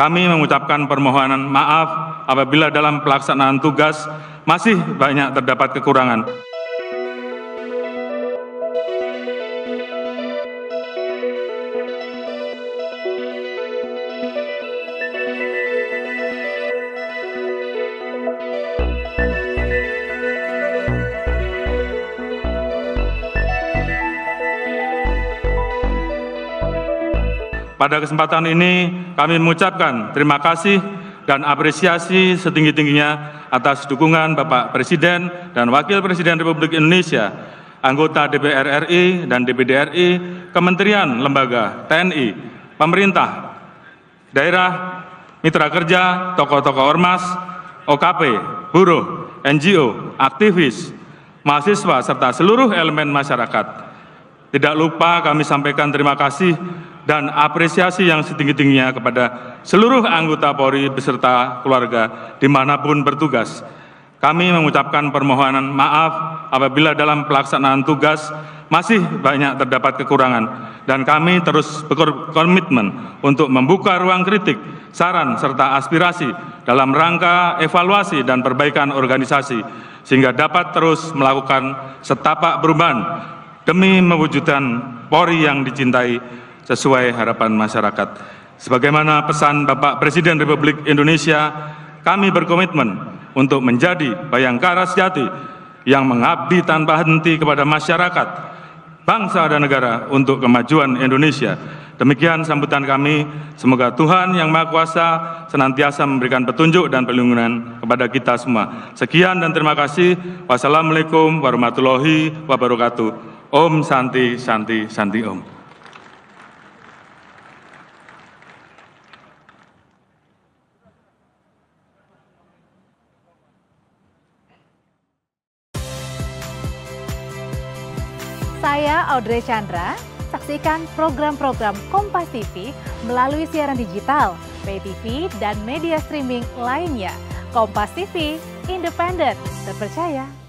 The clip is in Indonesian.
Kami mengucapkan permohonan maaf apabila dalam pelaksanaan tugas masih banyak terdapat kekurangan. Pada kesempatan ini, kami mengucapkan terima kasih dan apresiasi setinggi-tingginya atas dukungan Bapak Presiden dan Wakil Presiden Republik Indonesia, anggota DPR RI dan DPD RI, Kementerian Lembaga, TNI, pemerintah, daerah, mitra kerja, tokoh-tokoh ormas, OKP, buruh, NGO, aktivis, mahasiswa, serta seluruh elemen masyarakat. Tidak lupa kami sampaikan terima kasih dan apresiasi yang setinggi-tingginya kepada seluruh anggota Polri beserta keluarga dimanapun bertugas. Kami mengucapkan permohonan maaf apabila dalam pelaksanaan tugas masih banyak terdapat kekurangan, dan kami terus berkomitmen untuk membuka ruang kritik, saran, serta aspirasi dalam rangka evaluasi dan perbaikan organisasi, sehingga dapat terus melakukan setapak perubahan demi mewujudkan Polri yang dicintai sesuai harapan masyarakat. Sebagaimana pesan Bapak Presiden Republik Indonesia, kami berkomitmen untuk menjadi bayangkara sejati yang mengabdi tanpa henti kepada masyarakat, bangsa dan negara untuk kemajuan Indonesia. Demikian sambutan kami. Semoga Tuhan Yang Maha Kuasa senantiasa memberikan petunjuk dan perlindungan kepada kita semua. Sekian dan terima kasih. Wassalamualaikum warahmatullahi wabarakatuh. Om Santi Santi Santi Om. Saya Audrey Chandra, saksikan program-program Kompas TV melalui siaran digital, pay TV, dan media streaming lainnya. Kompas TV, independen, terpercaya.